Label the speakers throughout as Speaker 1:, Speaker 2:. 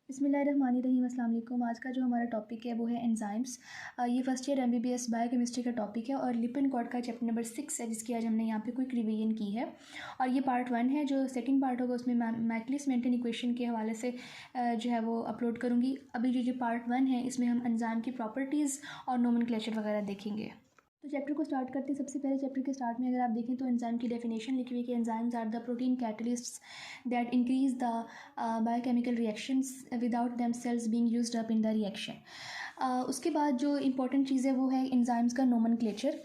Speaker 1: बिस्मिल्लाहिर्रहमानिर्रहीम। अस्सलाम वालेकुम। आज का जो हमारा टॉपिक है वो है एंजाइम्स। ये फर्स्ट ईयर एमबीबीएस बायोकेमिस्ट्री का टॉपिक है और लिपिन कॉड का चैप्टर नंबर 6 है, जिसकी आज हमने यहाँ पे क्विक रिवीजन की है। और ये पार्ट 1 है। जो सेकंड पार्ट होगा उसमें मैं मैकलिस मेंटन इक्वेशन के हवाले से जो है वो अपलोड करूँगी। अभी जो पार्ट 1 है इसमें हम एंजाइम की प्रॉपर्टीज़ और नोमेनक्लेचर वगैरह देखेंगे। तो चैप्टर को स्टार्ट करते हैं। सबसे पहले चैप्टर के स्टार्ट में अगर आप देखें तो एंजाइम की डेफिनेशन लिखी हुई है कि enzymes are the protein catalysts that increase the biochemical reactions without themselves being used up in the reaction. उसके बाद जो इंपॉर्टेंट चीज़ है वो है एंजाइम्स का नोमेनक्लेचर,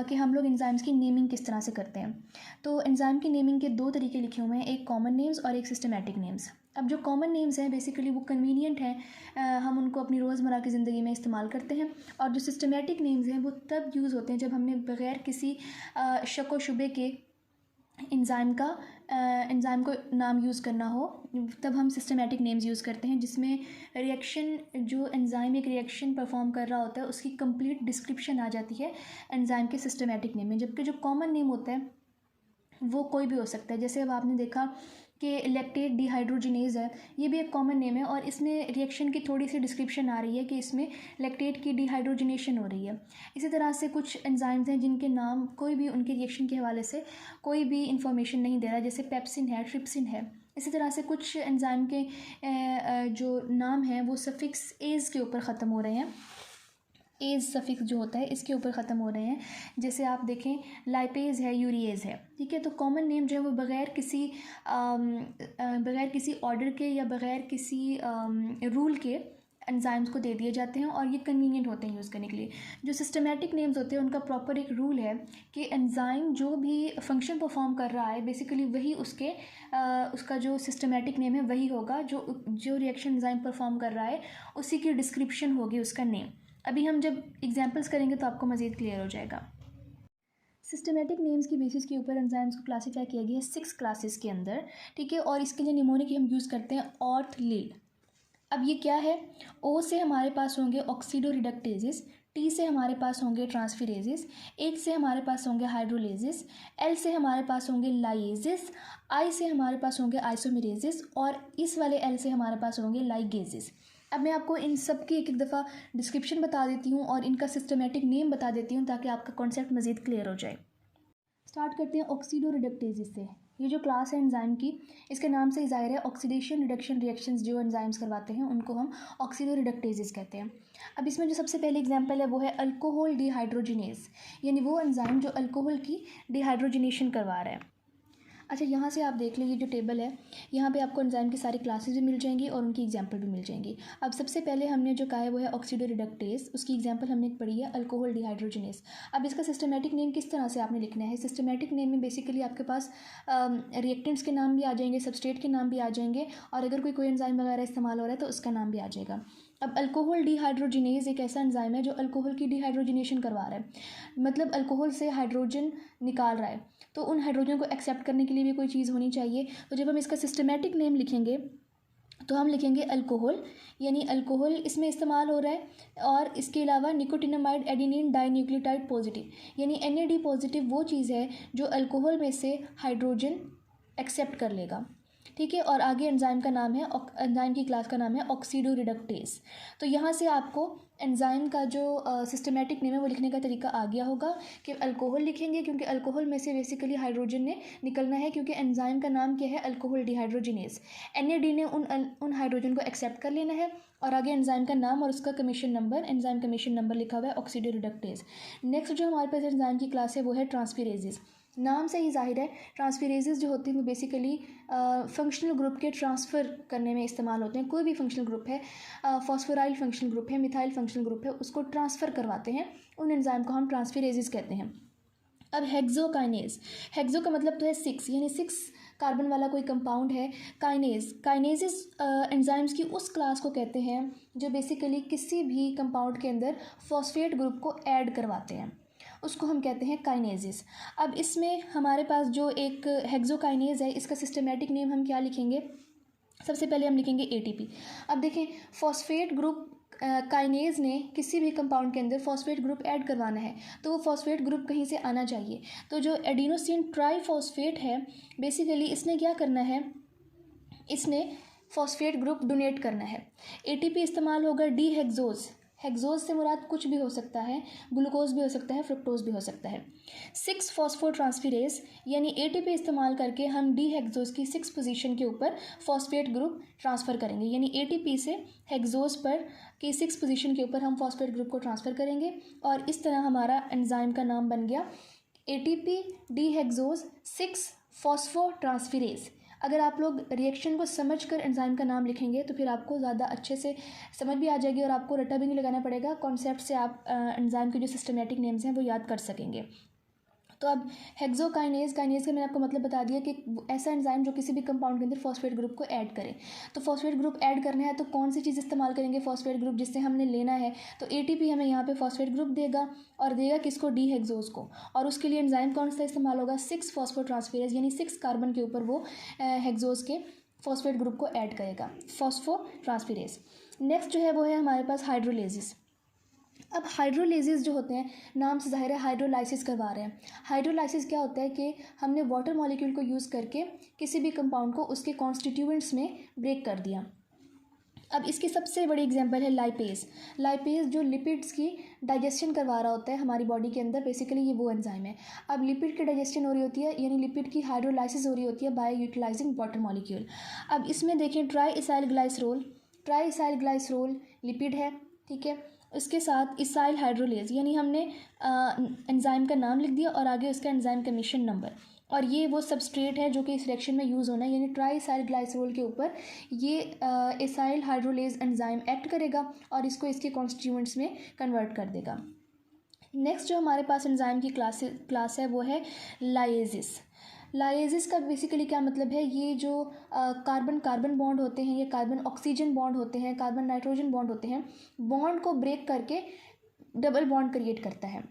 Speaker 1: कि हम लोग एंजाइम्स की नेमिंग किस तरह से करते हैं। तो एंजाइम की नेमिंग के दो तरीके लिखे हुए हैं, एक कॉमन नेम्स और एक सिस्टमैटिक नेम्स। अब जो कॉमन नेम्स हैं बेसिकली वो कन्वीनियंट हैं, हम उनको अपनी रोज़मर्रा की ज़िंदगी में इस्तेमाल करते हैं। और जो सिस्टमैटिक नेम्स हैं वो तब यूज़ होते हैं जब हमने बग़ैर किसी शक व शुबे के एंजाइम को नाम यूज़ करना हो, तब हम सिस्टमैटिक नेम्स यूज़ करते हैं, जिसमें रिएक्शन जो एंजाइम एक रिएक्शन परफॉर्म कर रहा होता है उसकी कंप्लीट डिस्क्रिप्शन आ जाती है एंजाइम के सिस्टमैटिक नेम में। जबकि जो कॉमन नेम होता है वो कोई भी हो सकता है। जैसे अब आपने देखा कि लैक्टेट डिहाइड्रोजिनेज है, ये भी एक कॉमन नेम है और इसमें रिएक्शन की थोड़ी सी डिस्क्रिप्शन आ रही है कि इसमें लैक्टेट की डिहाइड्रोजिनेशन हो रही है। इसी तरह से कुछ एंजाइम्स हैं जिनके नाम कोई भी उनके रिएक्शन के हवाले से कोई भी इंफॉर्मेशन नहीं दे रहा, जैसे पेप्सिन है, ट्रिप्सिन है। इसी तरह से कुछ एंजाइम के जो नाम हैं वो सफिक्स एज के ऊपर ख़त्म हो रहे हैं, एज सफिक्स जो होता है इसके ऊपर ख़त्म हो रहे हैं। जैसे आप देखें लाइपेज है, यूरिएज है, ठीक है। तो कॉमन नेम जो है वो बग़ैर किसी ऑर्डर के या बग़ैर किसी रूल के एंजाइम्स को दे दिए जाते हैं और ये कन्वीनियंट होते हैं यूज़ करने के लिए। जो सिस्टमैटिक नेम्स होते हैं उनका प्रॉपर एक रूल है कि एंजाइम जो भी फंक्शन परफॉर्म कर रहा है बेसिकली वही उसका जो सिस्टमैटिक नेम है वही होगा, जो रिएक्शन एंजाइम परफॉर्म कर रहा है उसी की डिस्क्रिप्शन होगी उसका नेम। अभी हम जब एग्जांपल्स करेंगे तो आपको मज़ीद क्लियर हो जाएगा। सिस्टमैटिक नेम्स की बेसिस के ऊपर एंजाइम्स को क्लासीफाई किया गया है 6 क्लासेस के अंदर, ठीक है। और इसके लिए निमोनिक हम यूज़ करते हैं ऑर्थ लीड। अब ये क्या है? ओ से हमारे पास होंगे ऑक्सीडो रिडक्टेजेस, टी से हमारे पास होंगे ट्रांसफिरेजेस, एच से हमारे पास होंगे हाइड्रोलेजेस, एल से हमारे पास होंगे लाइजेस, आई से हमारे पास होंगे आइसोमेरेजेस और इस वाले एल से हमारे पास होंगे लाइगेजेस। अब मैं आपको इन सब की एक एक दफ़ा डिस्क्रिप्शन बता देती हूँ और इनका सिस्टमेटिक नेम बता देती हूँ ताकि आपका कॉन्सेप्ट मज़ीद क्लियर हो जाए। स्टार्ट करते हैं ऑक्सीडो रिडक्टेजेस से। ये जो क्लास है एंजाइम की, इसके नाम से ही ज़ाहिर है ऑक्सीडेशन रिडक्शन रिएक्शंस जो एंजाइम्स करवाते हैं उनको हम ऑक्सीडो रिडक्टेजेस कहते हैं। अब इसमें जो सबसे पहले एग्जांपल है वो है अल्कोहल डिहाइड्रोजिनेज, यानी वो एंजाइम जो अल्कोहल की डिहाइड्रोजिनेशन करवा रहा है। अच्छा, यहाँ से आप देख लें ये जो टेबल है, यहाँ पे आपको एंजाइम की सारी क्लासेस भी मिल जाएंगी और उनकी एग्जांपल भी मिल जाएंगी। अब सबसे पहले हमने जो कहा है वो है ऑक्सीडो रिडक्टेज, उसकी एग्जांपल हमने पढ़ी है अल्कोहल डिहाइड्रोजिनेज। अब इसका सिस्टमेटिक नेम किस तरह से आपने लिखना है? सिस्टमेटिक नेम में बेसिकली आपके पास रिएक्टेंट्स के नाम भी आ जाएंगे, सबस्ट्रेट के नाम भी आ जाएंगे और अगर कोई एंजाइम वगैरह इस्तेमाल हो रहा है तो उसका नाम भी आ जाएगा। अब अल्कोहल डिहाइड्रोजिनेज एक ऐसा एंजाइम है जो अल्कोहल की डिहाइड्रोजिनेशन करवा रहा है, मतलब अल्कोहल से हाइड्रोजन निकाल रहा है, तो उन हाइड्रोजन को एक्सेप्ट करने के लिए भी कोई चीज़ होनी चाहिए। तो जब हम इसका सिस्टमेटिक नेम लिखेंगे तो हम लिखेंगे अल्कोहल, यानी अल्कोहल इसमें इस्तेमाल हो रहा है। और इसके अलावा निकोटिनामाइड एडेनिन डाइन्यूक्लियोटाइड पॉजिटिव, यानी NAD पॉजिटिव वो चीज़ है जो अल्कोहल में से हाइड्रोजन एक्सेप्ट कर लेगा, ठीक है। और आगे एंजाइम का नाम है, एंजाइम की क्लास का नाम है ऑक्सीडो रिडक्टेज। तो यहाँ से आपको एंजाइम का जो सिस्टमेटिक नेम है वो लिखने का तरीका आ गया होगा कि अल्कोहल लिखेंगे क्योंकि अल्कोहल में से बेसिकली हाइड्रोजन ने निकलना है, क्योंकि एंजाइम का नाम क्या है? Alcohol dehydrogenase. NAD ने उन हाइड्रोजन को एक्सेप्ट कर लेना है और आगे एंजाइम का नाम और उसका commission number, enzyme commission number लिखा हुआ है ऑक्सीडो रिडक्टेज। नेक्स्ट जो हमारे पास एंजाइम की क्लास है वो है ट्रांसफिरेजेस। नाम से ही जाहिर है ट्रांसफिरेजेस जो होती हैं वो बेसिकली फंक्शनल ग्रुप के ट्रांसफ़र करने में इस्तेमाल होते हैं। कोई भी फंक्शनल ग्रुप है, फॉस्फोराइल फंक्शनल ग्रुप है, मिथाइल फंक्शनल ग्रुप है, उसको ट्रांसफ़र करवाते हैं, उन एंजाइम को हम ट्रांसफिरेजेस कहते हैं। अब हेक्सोकाइनेज, हेक्सो का मतलब तो है 6, यानी 6 कार्बन वाला कोई कंपाउंड है। काइनेजेस एंजाइम्स की उस क्लास को कहते हैं जो बेसिकली किसी भी कंपाउंड के अंदर फॉस्फेट ग्रुप को ऐड करवाते हैं, उसको हम कहते हैं काइनेजेस। अब इसमें हमारे पास जो एक हेक्सोकाइनेज है इसका सिस्टमेटिक नेम हम क्या लिखेंगे? सबसे पहले हम लिखेंगे ATP। अब देखें फॉस्फेट ग्रुप काइनेज ने किसी भी कंपाउंड के अंदर फॉस्फेट ग्रुप ऐड करवाना है तो वो फॉस्फेट ग्रुप कहीं से आना चाहिए। तो जो एडिनोसिन ट्राईफॉस्फेट है बेसिकली इसने क्या करना है, इसने फॉस्फेट ग्रुप डोनेट करना है। एटीपी इस्तेमाल होगा डी हेक्सोज, हेक्सोज से मुराद कुछ भी हो सकता है, ग्लूकोज भी हो सकता है, फ्रुक्टोज भी हो सकता है। 6 फॉस्फोट्रांसफेरेज यानी एटीपी इस्तेमाल करके हम डी हेक्सोज की 6 पोजीशन के ऊपर फॉस्फेट ग्रुप ट्रांसफ़र करेंगे, यानी एटीपी से हेक्सोज पर की 6 पोजीशन के ऊपर हम फॉस्फेट ग्रुप को ट्रांसफ़र करेंगे और इस तरह हमारा एंजाइम का नाम बन गया एटीपी डी हेक्सोज 6 फॉस्फोट्रांसफेरेज। अगर आप लोग रिएक्शन को समझकर एंजाइम का नाम लिखेंगे तो फिर आपको ज़्यादा अच्छे से समझ भी आ जाएगी और आपको रट्टा भी नहीं लगाना पड़ेगा, कॉन्सेप्ट से आप एंजाइम के जो सिस्टमेटिक नेम्स हैं वो याद कर सकेंगे। तो अब हेक्सोकाइनेज, काइनेज का मैंने आपको मतलब बता दिया कि ऐसा एंजाइम जो किसी भी कंपाउंड के अंदर फॉस्फेट ग्रुप को ऐड करे। तो फॉस्फेट ग्रुप ऐड करना है तो कौन सी चीज़ इस्तेमाल करेंगे फॉस्फेट ग्रुप जिससे हमने लेना है, तो एटीपी हमें यहाँ पे फॉस्फेट ग्रुप देगा और देगा किसको, डी हेक्सोज को। और उसके लिए एंजाइम कौन सा इस्तेमाल होगा, 6 फॉस्फोट्रांसफेरेज यानी 6 कार्बन के ऊपर वो हेक्सोज के फॉस्फेट ग्रुप को ऐड करेगा, फॉस्फोट्रांसफेरेज। नेक्स्ट जो है वो है हमारे पास हाइड्रोलेसिस। अब हाइड्रोलेसिस जो होते हैं, नाम से ज़ाहिर है हाइड्रोलाइसिस करवा रहे हैं। हाइड्रोलाइसिस क्या होता है कि हमने वाटर मॉलिक्यूल को यूज़ करके किसी भी कंपाउंड को उसके कॉन्स्टिट्यूएंट्स में ब्रेक कर दिया। अब इसकी सबसे बड़ी एग्जांपल है लाइपेज। लाइपेज जो लिपिड्स की डाइजेशन करवा रहा होता है हमारी बॉडी के अंदर, बेसिकली ये वो एंजाइम है। अब लिपिड की डाइजेशन हो रही होती है यानी लिपिड की हाइड्रोलाइसिस हो रही होती है बाय यूटिलाइजिंग वाटर मॉलिक्यूल। अब इसमें देखें ट्राई इसाइल ग्लाइसरोल लिपिड है, ठीक है। उसके साथ इसाइल हाइड्रोलेज यानी हमने एंजाइम का नाम लिख दिया और आगे उसका एंजाइम का मिशन नंबर, और ये वो सबस्ट्रेट है जो कि इस रिएक्शन में यूज़ होना है, यानी ट्राई इसाइल ग्लाइसरोल के ऊपर ये इसाइल हाइड्रोलेज एंजाइम एक्ट करेगा और इसको इसके कॉन्स्टिट्यूएंट्स में कन्वर्ट कर देगा। नेक्स्ट जो हमारे पास एंजाइम की क्लास है वो है लाइएजिस। लाइएजिस का बेसिकली क्या मतलब है, ये जो कार्बन कार्बन बॉन्ड होते हैं, ये कार्बन ऑक्सीजन बॉन्ड होते हैं, कार्बन नाइट्रोजन बॉन्ड होते हैं, बॉन्ड को ब्रेक करके डबल बॉन्ड क्रिएट करता है,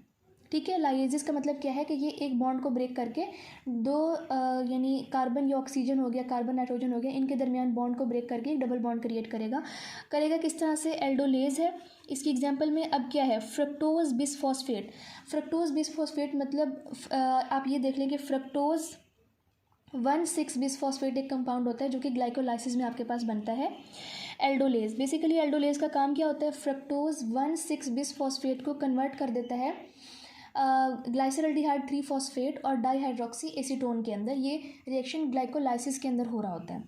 Speaker 1: ठीक है। लाइएजिस का मतलब क्या है कि ये एक बॉन्ड को ब्रेक करके दो यानी कार्बन या ऑक्सीजन हो गया, कार्बन नाइट्रोजन हो गया, इनके दरमियान बॉन्ड को ब्रेक करके एक डबल बॉन्ड क्रिएट करेगा किस तरह से, एल्डोलेज है इसकी एग्जांपल में। अब क्या है, फ्रक्टोज बिसफॉस्फेट। फ्रक्टोज बिसफॉस्फेट मतलब आप ये देख लें कि फ्रक्टोज 1,6 बिसफॉस्फेट एक कंपाउंड होता है जो कि ग्लाइकोलाइसिस में आपके पास बनता है। एल्डोलेज, बेसिकली एल्डोलेज का काम क्या होता है, फ्रक्टोज 1,6 बिसफॉस्फेट को कन्वर्ट कर देता है ग्लाइसरल्डिहाइड 3 फॉस्फेट और डाईहाइड्रोक्सी एसीटोन के अंदर। ये रिएक्शन ग्लाइकोलाइसिस के अंदर हो रहा होता है,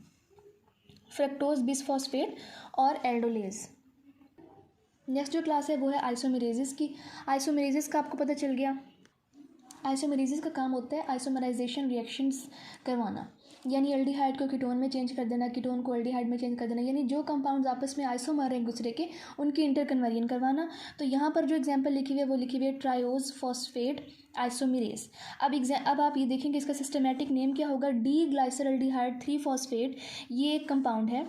Speaker 1: फ्रक्टोज बिसफॉस्फेट और एल्डोलेज। नेक्स्ट जो क्लास है वो है आइसोमेरेजिस की। आइसोमेरेजिस का आपको पता चल गया, आइसोमेरेजिस का काम होता है आइसोमराइजेशन रिएक्शंस करवाना, यानी एल्डिहाइड को कीटोन में चेंज कर देना, कीटोन को एल्डिहाइड में चेंज कर देना, यानी जो कंपाउंड्स आपस में आइसोमर हैं एक दूसरे के, उनकी इंटरकन्वर्जन करवाना। तो यहाँ पर जो एग्जांपल लिखी हुई है वो लिखी हुई है ट्रायोज फॉस्फेट आइसोमेरेज। अब आप ये देखेंगे इसका सिस्टमेटिक नेम क्या होगा, डी ग्लाइसरल्डिहाइड 3 फॉस्फेट, ये एक कंपाउंड है।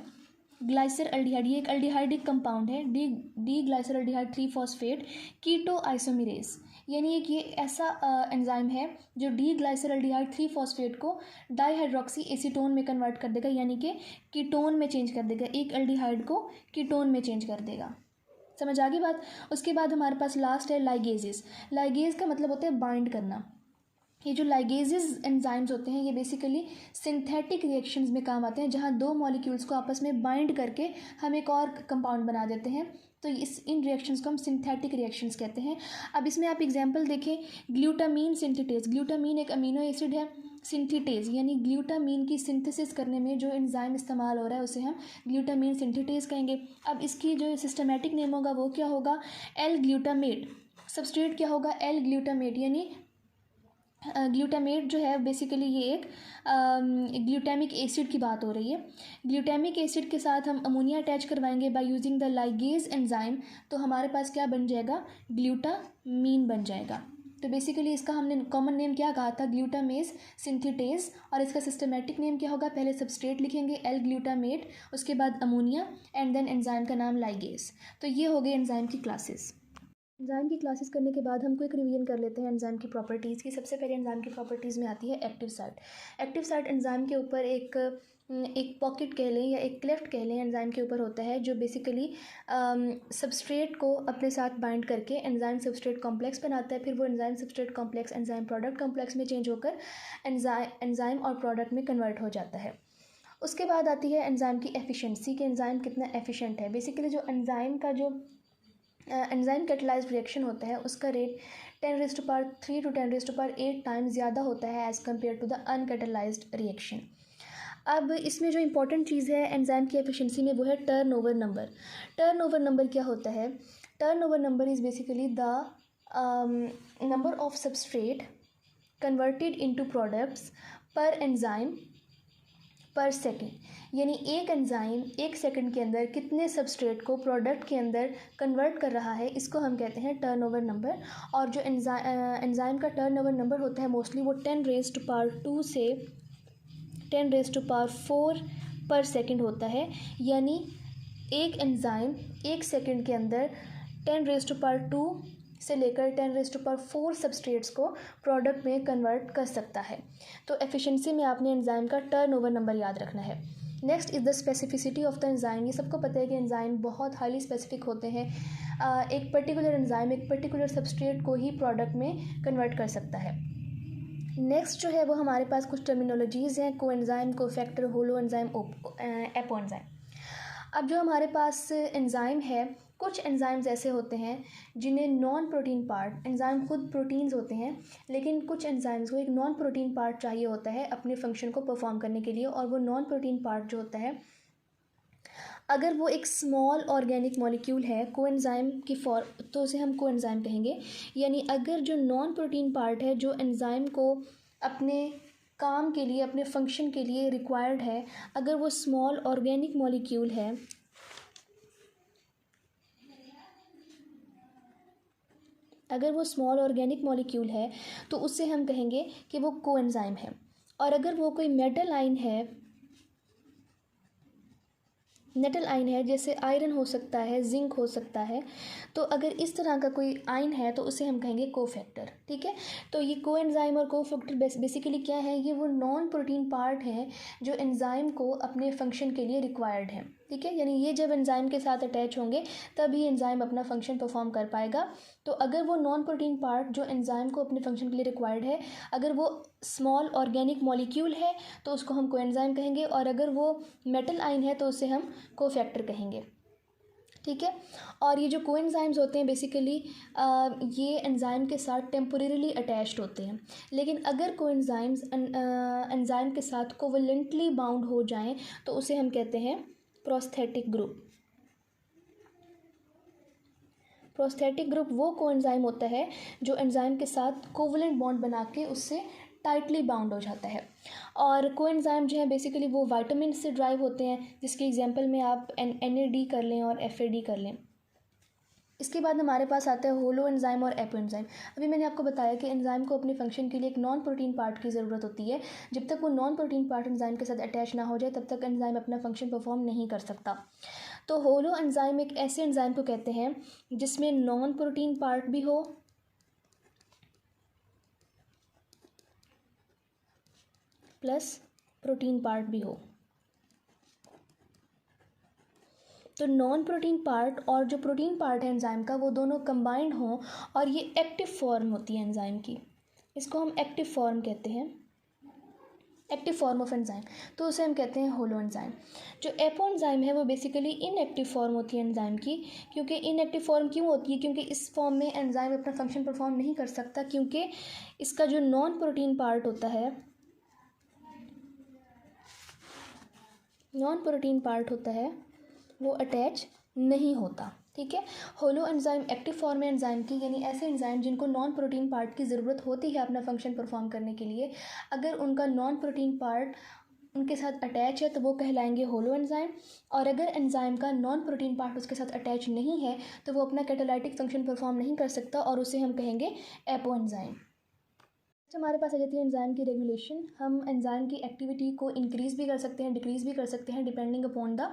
Speaker 1: ग्लाइसर एल्डिहाइड, ये एक एल्डिहाइड एक कंपाउंड है, डी ग्लाइसरल्डिहाइड 3 फॉस्फेट कीटो आइसोमेरेज, यानी एक ये ऐसा एंजाइम है जो डी ग्लाइसरल्डिहाइड 3 फॉस्फेट को डाईहाइड्रोक्सी एसीटोन में कन्वर्ट कर देगा, यानी कि कीटोन में चेंज कर देगा, एक एल्डिहाइड को कीटोन में चेंज कर देगा। समझ आ गई बात। उसके बाद हमारे पास लास्ट है लाइगेजेस। लाइगेज का मतलब होता है बाइंड करना। ये जो लाइगेजेस एंजाइम्स होते हैं ये बेसिकली सिंथेटिक रिएक्शंस में काम आते हैं, जहाँ दो मॉलिक्यूल्स को आपस में बाइंड करके हम एक और कंपाउंड बना देते हैं, तो इन रिएक्शंस को हम सिंथेटिक रिएक्शंस कहते हैं। अब इसमें आप एग्जांपल देखें, ग्लूटामीन सिंथेटेज, ग्लूटामीन एक अमीनो एसिड है, सिंथेटेज यानी ग्लूटामीन की सिंथेसिस करने में जो एंजाइम इस्तेमाल हो रहा है उसे हम ग्लूटामीन सिंथेटेज कहेंगे। अब इसकी जो सिस्टमेटिक नेम होगा वो क्या होगा, एल ग्लूटामेट। सबस्ट्रेट क्या होगा, एल ग्लूटामेट, यानी ग्लूटामेट जो है बेसिकली ये एक ग्लूटामिक एसिड की बात हो रही है। ग्लूटामिक एसिड के साथ हम अमोनिया अटैच करवाएंगे by using the ligase enzyme, तो हमारे पास क्या बन जाएगा, ग्लूटामीन बन जाएगा। तो बेसिकली इसका हमने कॉमन नेम क्या कहा था, ग्लूटामेज सिंथेटेज, और इसका सिस्टमेटिक नेम क्या होगा, पहले सबस्ट्रेट लिखेंगे एल ग्लूटामेट, उसके बाद अमोनिया एंड देन एंजाइम का नाम लाइगेज। तो ये हो गए एंजाइम की क्लासेस। एंजाइम की क्लासेस करने के बाद हम क्विक रिवीजन कर लेते हैं एंजाइम की प्रॉपर्टीज़ की। सबसे पहले एंजाइम की प्रॉपर्टीज़ में आती है active site. Active site enzyme के ऊपर एक पॉकेट कह लें या एक क्लेफ्ट कह लें एंजाइम के ऊपर होता है, जो बेसिकली सबस्ट्रेट को अपने साथ बाइंड करके एंजाइम सबस्ट्रेट कॉम्प्लेक्स बनाता है। फिर वो enzyme substrate complex enzyme product complex में चेंज होकर एंजाइम और प्रोडक्ट में कन्वर्ट हो जाता है। उसके बाद आती है एंजाइम की एफिशिएंसी, कि एंजाइम कितना एफिशिएंट है। बेसिकली जो एंजाइम का जो एंजाइम कैटलाइज्ड रिएक्शन होता है उसका रेट 10⁻³ to 10⁸ टाइम्स ज़्यादा होता है as compare to the uncatalysed reaction. अब इसमें जो इम्पोर्टेंट चीज़ है एंजाइम की एफिशिएंसी में वो है टर्नओवर नंबर। टर्नओवर नंबर क्या होता है? Turnover number is basically the number of substrate converted into products पर एंजाइम पर सेकेंड। यानी एक एंजाइम एक सेकंड के अंदर कितने सबस्ट्रेट को प्रोडक्ट के अंदर कन्वर्ट कर रहा है, इसको हम कहते हैं टर्नओवर नंबर। और जो एंजाइम का टर्नओवर नंबर होता है मोस्टली वो 10⁻² से 10⁻⁴ पर सेकंड होता है। यानी एक एंजाइम एक सेकंड के अंदर 10⁻² से लेकर 10⁻⁴ सबस्ट्रेट्स को प्रोडक्ट में कन्वर्ट कर सकता है। तो एफिशिएंसी में आपने एंजाइम का टर्नओवर नंबर याद रखना है। Next is the specificity of the enzyme. ये सबको पता है कि एंजाइम बहुत हाईली स्पेसिफिक होते हैं। एक पर्टिकुलर एंजाइम एक पर्टिकुलर सबस्ट्रेट को ही प्रोडक्ट में कन्वर्ट कर सकता है। नेक्स्ट जो है वो हमारे पास कुछ टर्मिनोलॉजीज़ हैं, coenzyme, cofactor, holo enzyme, apo enzyme. अब जो हमारे पास एंजाइम है, कुछ एंजाइम्स ऐसे होते हैं जिन्हें नॉन प्रोटीन पार्ट, एंजाइम खुद प्रोटीन्स होते हैं लेकिन कुछ एंजाइम्स को एक नॉन प्रोटीन पार्ट चाहिए होता है अपने फंक्शन को परफॉर्म करने के लिए। और वो नॉन प्रोटीन पार्ट जो होता है, अगर वो एक स्मॉल ऑर्गेनिक मॉलिक्यूल है कोएंजाइम की फॉर्म, तो उसे हम कोएंजाइम कहेंगे। यानी अगर जो नॉन प्रोटीन पार्ट है जो एंजाइम को अपने काम के लिए, अपने फंक्शन के लिए रिक्वायर्ड है, अगर वो स्मॉल ऑर्गेनिक मॉलिक्यूल है, अगर वो स्मॉल ऑर्गेनिक मॉलिक्यूल है तो उससे हम कहेंगे कि वो कोएंजाइम है। और अगर वो कोई मेटल आयन है, मेटल आयन है जैसे आयरन हो सकता है, जिंक हो सकता है, तो अगर इस तरह का कोई आयन है तो उसे हम कहेंगे कोफैक्टर। ठीक है, तो ये कोएंजाइम और कोफैक्टर बेसिकली क्या है, ये वो नॉन प्रोटीन पार्ट हैं जो एंजाइम को अपने फंक्शन के लिए रिक्वायर्ड है। ठीक है, यानी ये जब एंजाइम के साथ अटैच होंगे तभी एंजाइम अपना फंक्शन परफॉर्म कर पाएगा। तो अगर वो नॉन प्रोटीन पार्ट जो एंजाइम को अपने फंक्शन के लिए रिक्वायर्ड है, अगर वो स्मॉल ऑर्गेनिक मॉलिक्यूल है तो उसको हम कोएंजाइम कहेंगे, और अगर वो मेटल आयन है तो उसे हम कोफैक्टर कहेंगे। ठीक है, और ये जो कोएंजाइम्स होते हैं बेसिकली ये एंजाइम के साथ टेम्पोरेरीली अटैच्ड होते हैं। लेकिन अगर कोएंजाइम्स एंजाइम के साथ कोवलेंटली बाउंड हो जाएं तो उसे हम कहते हैं प्रोस्थेटिक ग्रुप। प्रोस्थेटिक ग्रुप वो कोएंजाइम होता है जो एंजाइम के साथ कोवलेंट बॉन्ड बना के उससे टाइटली बाउंड हो जाता है। और कोएंजाइम जो है बेसिकली वो विटामिन से ड्राइव होते हैं, जिसके एग्जांपल में आप NAD कर लें और FAD कर लें। इसके बाद हमारे पास आता है होलो एंजाइम और एपो एंजाइम। अभी मैंने आपको बताया कि एंजाइम को अपने फंक्शन के लिए एक नॉन प्रोटीन पार्ट की ज़रूरत होती है। जब तक वो नॉन प्रोटीन पार्ट एंजाइम के साथ अटैच ना हो जाए तब तक एंजाइम अपना फंक्शन परफॉर्म नहीं कर सकता। तो होलो एंजाइम एक ऐसे एंजाइम को कहते हैं जिसमें नॉन प्रोटीन पार्ट भी हो प्लस प्रोटीन पार्ट भी हो। तो नॉन प्रोटीन पार्ट और जो प्रोटीन पार्ट है एंजाइम का वो दोनों कंबाइंड हों और ये एक्टिव फॉर्म होती है एंजाइम की, इसको हम एक्टिव फॉर्म कहते हैं, एक्टिव फॉर्म ऑफ एंजाइम, तो उसे हम कहते हैं होलो एंजाइम। जो एपो एंजाइम है वो बेसिकली इनएक्टिव फॉर्म होती है एंजाइम की। क्योंकि इनएक्टिव फॉर्म क्यों होती है? क्योंकि इस फॉर्म में एंजाइम अपना फंक्शन परफॉर्म नहीं कर सकता, क्योंकि इसका जो नॉन प्रोटीन पार्ट होता है, नॉन प्रोटीन पार्ट होता है वो अटैच नहीं होता। ठीक है, होलो एंजाइम एक्टिव फॉर्म है एंजाइम की, यानी ऐसे एंजाइम जिनको नॉन प्रोटीन पार्ट की ज़रूरत होती है अपना फंक्शन परफॉर्म करने के लिए, अगर उनका नॉन प्रोटीन पार्ट उनके साथ अटैच है तो वो कहलाएंगे होलो एंजाइम। और अगर एंजाइम का नॉन प्रोटीन पार्ट उसके साथ अटैच नहीं है तो वो अपना कैटालाइटिक फंक्शन परफॉर्म नहीं कर सकता और उसे हम कहेंगे एपो एंजाइम। हमारे पास आ जाती है एंजाइम की रेगुलेशन। हम एंजाइम की एक्टिविटी को इंक्रीज़ भी कर सकते हैं, डिक्रीज़ भी कर सकते हैं depending upon the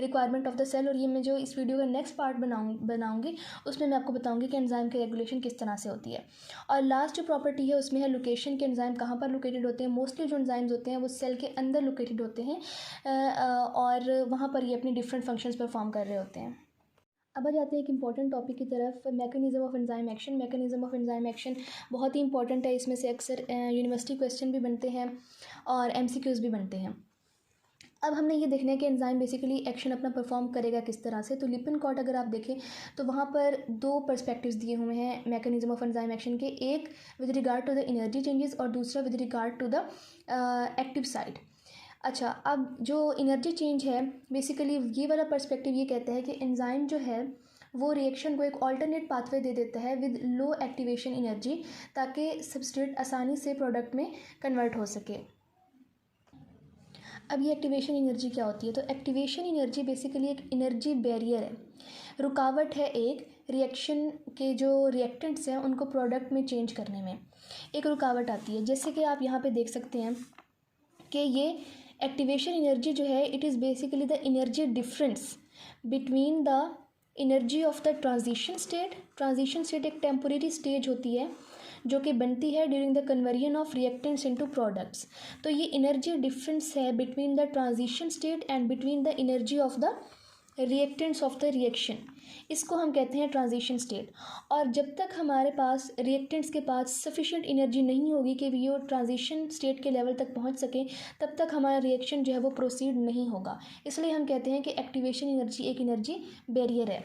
Speaker 1: requirement of the cell. और ये मैं जो इस वीडियो का नेक्स्ट पार्ट बनाऊंगी उसमें मैं आपको बताऊंगी कि एंजाइम की रेगुलेशन किस तरह से होती है। और लास्ट जो प्रॉपर्टी है उसमें है लोकेशन के एंजाइम कहाँ पर लोकेटेड होते हैं। मोस्टली जो एंजाइम्स होते हैं वो सेल के अंदर लोकेटेड होते हैं और वहाँ पर ये अपने डिफरेंट फंक्शंस परफॉर्म कर रहे होते हैं। अब आ जाते हैं एक इंपॉर्टेंट टॉपिक की तरफ, mechanism of enzyme action. Mechanism of enzyme action बहुत ही इंपॉर्टेंट है, इसमें से अक्सर यूनिवर्सिटी क्वेश्चन भी बनते हैं और MCQs भी बनते हैं। अब हमने ये देखना है कि एंजाइम बेसिकली एक्शन अपना परफॉर्म करेगा किस तरह से। तो लिपिनकॉट अगर आप देखें तो वहाँ पर दो पर्सपेक्टिव्स दिए हुए हैं मैकेनिज्म ऑफ एंजाइम एक्शन के, एक with regard to the energy changes और दूसरा with regard to the active side. अच्छा, अब जो एनर्जी चेंज है बेसिकली ये वाला पर्सपेक्टिव ये कहता है कि एंजाइम जो है वो रिएक्शन को एक ऑल्टरनेट पाथवे दे देता है विद लो एक्टिवेशन एनर्जी, ताकि सब्सट्रेट आसानी से प्रोडक्ट में कन्वर्ट हो सके। अब ये एक्टिवेशन एनर्जी क्या होती है? तो एक्टिवेशन एनर्जी बेसिकली एक एनर्जी बैरियर है, रुकावट है एक रिएक्शन के जो रिएक्टेंट्स हैं उनको प्रोडक्ट में चेंज करने में एक रुकावट आती है। जैसे कि आप यहाँ पे देख सकते हैं कि ये एक्टिवेशन एनर्जी जो है it is basically the energy difference between the energy of the transition state. Transition state एक टेम्पोरेरी स्टेज होती है जो कि बनती है during the conversion of reactants into products. तो ये एनर्जी डिफरेंस है between the transition state and between the energy of the reactants of the reaction, इसको हम कहते हैं ट्रांजिशन स्टेट। और जब तक हमारे पास रिएक्टेंट्स के पास सफिशिएंट एनर्जी नहीं होगी कि वो ट्रांजिशन स्टेट के लेवल तक पहुंच सके, तब तक हमारा रिएक्शन जो है वो प्रोसीड नहीं होगा। इसलिए हम कहते हैं कि एक्टिवेशन एनर्जी एक एनर्जी बैरियर है।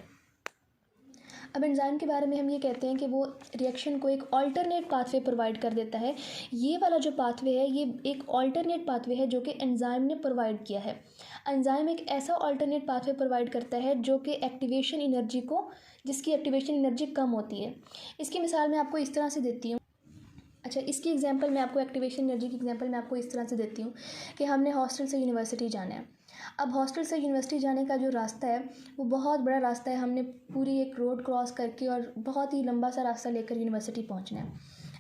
Speaker 1: अब एंजाइम के बारे में हम ये कहते हैं कि वो रिएक्शन को एक ऑल्टरनेट पाथवे प्रोवाइड कर देता है। ये वाला जो पाथवे है ये एक ऑल्टरनेट पाथवे है जो कि एंजाइम ने प्रोवाइड किया है। एंजाइम एक ऐसा ऑल्टरनेट पाथवे प्रोवाइड करता है जो कि एक्टिवेशन एनर्जी को, जिसकी एक्टिवेशन एनर्जी कम होती है। इसकी मिसाल मैं आपको इस तरह से देती हूँ। अच्छा, इसकी एग्जांपल मैं आपको एक्टिवेशन एनर्जी की एग्जांपल मैं आपको इस तरह से देती हूँ कि हमने हॉस्टल से यूनिवर्सिटी जाना है। अब हॉस्टल से यूनिवर्सिटी जाने का जो रास्ता है वो बहुत बड़ा रास्ता है, हमने पूरी एक रोड क्रॉस करके और बहुत ही लंबा सा रास्ता लेकर यूनिवर्सिटी पहुंचना है।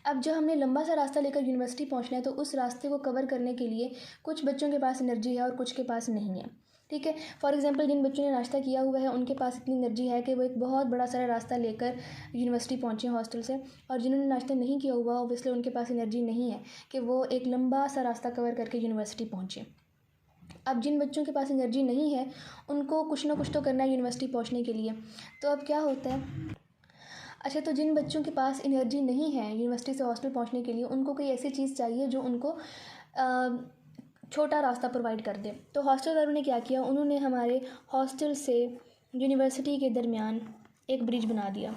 Speaker 1: अब जब हमने लंबा सा रास्ता लेकर यूनिवर्सिटी पहुंचना है तो उस रास्ते को कवर करने के लिए कुछ बच्चों के पास एनर्जी है और कुछ के पास नहीं है, ठीक है। फॉर एग्जांपल जिन बच्चों ने नाश्ता किया हुआ है उनके पास इतनी एनर्जी है कि वो एक बहुत बड़ा सारा रास्ता लेकर यूनिवर्सिटी पहुंचे हॉस्टल से, और जिन्होंने नाश्ता नहीं किया हुआ ऑब्वियसली उनके पास एनर्जी नहीं है कि वो एक लंबा सा रास्ता कवर करके यूनिवर्सिटी पहुँचे। अब जिन बच्चों के पास एनर्जी नहीं है उनको कुछ ना कुछ तो करना है यूनिवर्सिटी पहुंचने के लिए। तो अब क्या होता है, अच्छा, तो जिन बच्चों के पास एनर्जी नहीं है यूनिवर्सिटी से हॉस्टल पहुंचने के लिए, उनको कोई ऐसी चीज़ चाहिए जो उनको छोटा रास्ता प्रोवाइड कर दे। तो हॉस्टल वालों ने क्या किया, उन्होंने हमारे हॉस्टल से यूनिवर्सिटी के दरमियान एक ब्रिज बना दिया।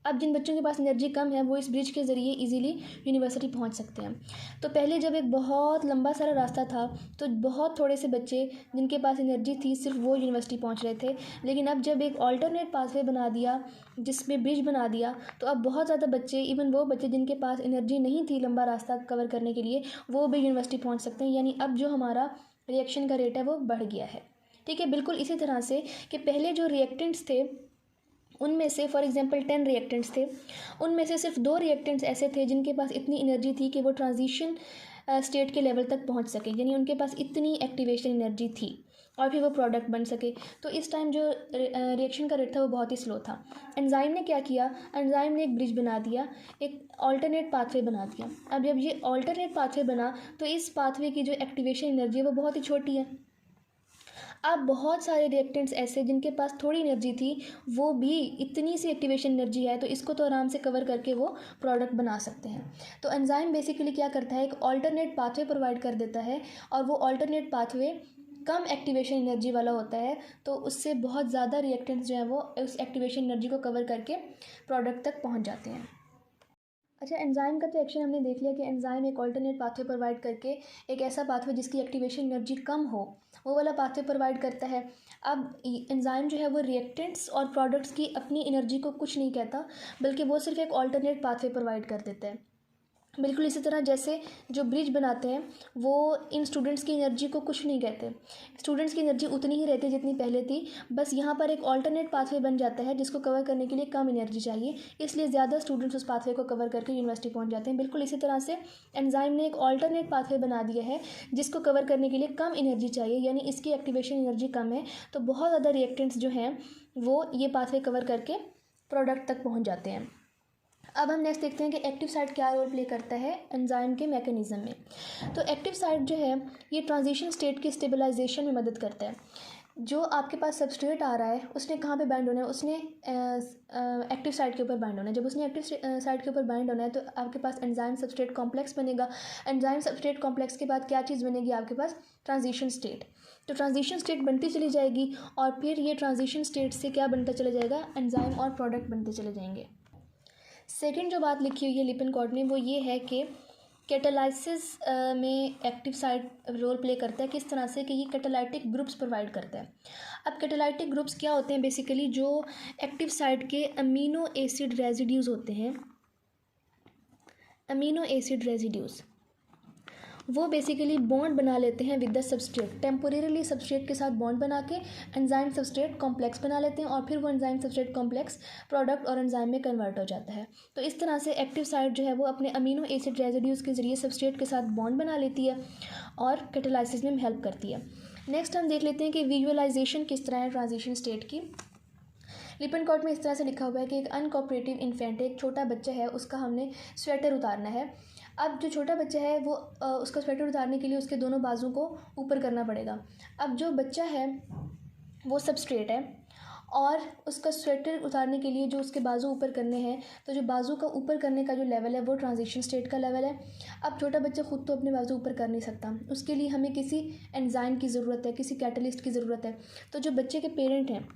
Speaker 1: अब जिन बच्चों के पास एनर्जी कम है वो इस ब्रिज के ज़रिए इजीली यूनिवर्सिटी पहुंच सकते हैं। तो पहले जब एक बहुत लंबा सारा रास्ता था तो बहुत थोड़े से बच्चे जिनके पास एनर्जी थी सिर्फ वो यूनिवर्सिटी पहुंच रहे थे, लेकिन अब जब एक ऑल्टरनेट पाथवे बना दिया जिसमें ब्रिज बना दिया तो अब बहुत ज़्यादा बच्चे, इवन वो बच्चे जिनके पास एनर्जी नहीं थी लंबा रास्ता कवर करने के लिए, वो भी यूनिवर्सिटी पहुँच सकते हैं। यानी अब जो हमारा रिएक्शन का रेट है वो बढ़ गया है, ठीक है। बिल्कुल इसी तरह से कि पहले जो रिएक्टेंट्स थे उनमें से फॉर एग्जांपल 10 रिएक्टेंट्स थे, उनमें से सिर्फ 2 रिएक्टेंट्स ऐसे थे जिनके पास इतनी एनर्जी थी कि वो ट्रांजिशन स्टेट के लेवल तक पहुंच सके, यानी उनके पास इतनी एक्टिवेशन एनर्जी थी और फिर वो प्रोडक्ट बन सके। तो इस टाइम जो रिएक्शन का रेट था वो बहुत ही स्लो था। एंजाइम ने क्या किया, एंजाइम ने एक ब्रिज बना दिया, एक ऑल्टरनेट पाथवे बना दिया। अब जब ये ऑल्टरनेट पाथवे बना तो इस पाथवे की जो एक्टिवेशन एनर्जी है वो बहुत ही छोटी है। अब बहुत सारे रिएक्टेंट्स ऐसे जिनके पास थोड़ी एनर्जी थी वो भी इतनी सी एक्टिवेशन एनर्जी है तो इसको तो आराम से कवर करके वो प्रोडक्ट बना सकते हैं। तो एंजाइम बेसिकली क्या करता है, एक ऑल्टरनेट पाथवे प्रोवाइड कर देता है और वो ऑल्टरनेट पाथवे कम एक्टिवेशन एनर्जी वाला होता है, तो उससे बहुत ज़्यादा रिएक्टेंट्स जो है वो उस एक्टिवेशन एनर्जी को कवर करके प्रोडक्ट तक पहुँच जाते हैं। अच्छा, एंजाइम का तो एक्शन हमने देख लिया कि एंजाइम एक ऑल्टरनेट पाथवे प्रोवाइड करके एक ऐसा पाथवे जिसकी एक्टिवेशन एनर्जी कम हो वो वाला पाथवे प्रोवाइड करता है। अब एंजाइम जो है वो रिएक्टेंट्स और प्रोडक्ट्स की अपनी एनर्जी को कुछ नहीं कहता, बल्कि वो सिर्फ एक ऑल्टरनेट पाथवे प्रोवाइड कर देता है। बिल्कुल इसी तरह जैसे जो ब्रिज बनाते हैं वो इन स्टूडेंट्स की एनर्जी को कुछ नहीं कहते, स्टूडेंट्स की एनर्जी उतनी ही रहती है जितनी पहले थी, बस यहाँ पर एक ऑल्टरनेट पाथवे बन जाता है जिसको कवर करने के लिए कम एनर्जी चाहिए, इसलिए ज़्यादा स्टूडेंट्स उस पाथवे को कवर करके यूनिवर्सिटी पहुँच जाते हैं। बिल्कुल इसी तरह से एंजाइम ने एक ऑल्टरनेट पाथवे बना दिया है जिसको कवर करने के लिए कम एनर्जी चाहिए, यानी इसकी एक्टिवेशन एनर्जी कम है, तो बहुत ज़्यादा रिएक्टेंट्स जो हैं वो ये पाथवे कवर करके प्रोडक्ट तक पहुँच जाते हैं। अब हम नेक्स्ट देखते हैं कि एक्टिव साइट क्या रोल प्ले करता है एंजाइम के मैकेनिज्म में। तो एक्टिव साइट जो है ये ट्रांजिशन स्टेट की स्टेबलाइजेशन में मदद करता है। जो आपके पास सबस्ट्रेट आ रहा है उसने कहाँ पे बाइंड होना है, उसने एक्टिव साइट के ऊपर बाइंड होना है। जब उसने एक्टिव साइट के ऊपर बाइंड होना है तो आपके पास एंजाइम सबस्ट्रेट कॉम्प्लेक्स बनेगा। एंजाइम सबस्ट्रेट कॉम्प्लेक्स के बाद क्या चीज़ बनेगी आपके पास, ट्रांजिशन स्टेट। तो ट्रांजिशन स्टेट बनती चली जाएगी और फिर ये ट्रांजिशन स्टेट से क्या बनता चला जाएगा, एंजाइम और प्रोडक्ट बनते चले जाएंगे। सेकेंड जो बात लिखी हुई है लिपिन कोड में वो ये है कि कैटालाइसिस में एक्टिव साइट रोल प्ले करता है। किस तरह से कि ये कैटालाइटिक ग्रुप्स प्रोवाइड करता है। अब कैटालाइटिक ग्रुप्स क्या होते हैं, बेसिकली जो एक्टिव साइट के अमीनो एसिड रेजिड्यूज़ होते हैं, अमीनो एसिड रेजिड्यूज़ वो बेसिकली बॉन्ड बना लेते हैं विद द सबस्ट्रेट। टेम्पोरेरीली सबस्ट्रेट के साथ बॉन्ड बना के एंजाइम सबस्ट्रेट कॉम्प्लेक्स बना लेते हैं और फिर वो एंजाइम सबस्ट्रेट कॉम्प्लेक्स प्रोडक्ट और एंजाइम में कन्वर्ट हो जाता है। तो इस तरह से एक्टिव साइट जो है वो अपने अमीनो एसिड रेजिड्यूज़ के ज़रिए सबस्ट्रेट के साथ बॉन्ड बना लेती है और कैटालाइसिस में हेल्प करती है। नेक्स्ट हम देख लेते हैं कि विजुअलाइजेशन किस तरह है ट्रांजिशन स्टेट की। लिपिन कोड में इस तरह से लिखा हुआ है कि एक अनकोऑपरेटिव इन्फेंट है, एक छोटा बच्चा है, उसका हमने स्वेटर उतारना है। अब जो छोटा बच्चा है वो उसका स्वेटर उतारने के लिए उसके दोनों बाजू को ऊपर करना पड़ेगा। अब जो बच्चा है वो सबस्ट्रेट है और उसका स्वेटर उतारने के लिए जो उसके बाजू ऊपर करने हैं, तो जो बाजू का ऊपर करने का जो लेवल है वो ट्रांजिशन स्टेट का लेवल है। अब छोटा बच्चा खुद तो अपने बाजू ऊपर कर नहीं सकता, उसके लिए हमें किसी एंजाइम की ज़रूरत है, किसी कैटलिस्ट की ज़रूरत है। तो जो बच्चे के पेरेंट हैं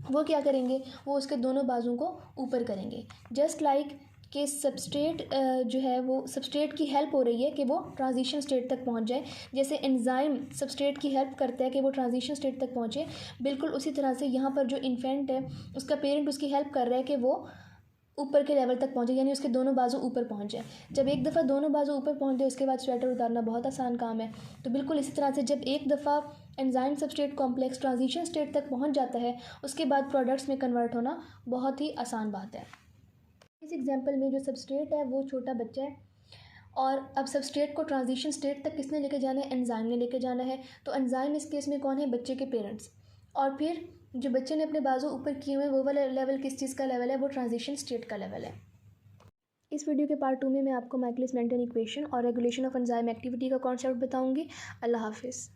Speaker 1: वो क्या करेंगे, वो उसके दोनों बाजू को ऊपर करेंगे। जस्ट लाइक कि सबस्ट्रेट जो है वो सबस्ट्रेट की हेल्प हो रही है कि वो ट्रांजिशन स्टेट तक पहुंच जाए, जैसे एंजाइम सबस्ट्रेट की हेल्प करता है कि वो ट्रांजिशन स्टेट तक पहुंचे, बिल्कुल उसी तरह से यहाँ पर जो इन्फेंट है उसका पेरेंट उसकी हेल्प कर रहा है कि वो ऊपर के लेवल तक पहुंचे, यानी उसके दोनों बाजू ऊपर पहुंच जाए। जब एक दफ़ा दोनों बाजू ऊपर पहुंच जाए उसके बाद स्वेटर उतारना बहुत आसान काम है। तो बिल्कुल इसी तरह से जब एक दफ़ा enzyme substrate complex transition state तक पहुंच जाता है उसके बाद प्रोडक्ट्स में कन्वर्ट होना बहुत ही आसान बात है। इस एग्जांपल में जो सबस्ट्रेट है वो छोटा बच्चा है और अब सबस्ट्रेट को ट्रांजिशन स्टेट तक किसने लेके जाना है, एंजाइम ने लेके जाना है। तो एंजाइम इस केस में कौन है, बच्चे के पेरेंट्स। और फिर जो बच्चे ने अपने बाजू ऊपर किए हुए वो वाला लेवल किस चीज़ का लेवल है, वो ट्रांजिशन स्टेट का लेवल है। इस वीडियो के पार्ट 2 में मैं आपको माइकलिस मेंटन इक्वेशन और रेगुलेशन ऑफ एंजाइम एक्टिविटी का कॉन्सेप्ट बताऊंगी। अल्लाह हाफिज़।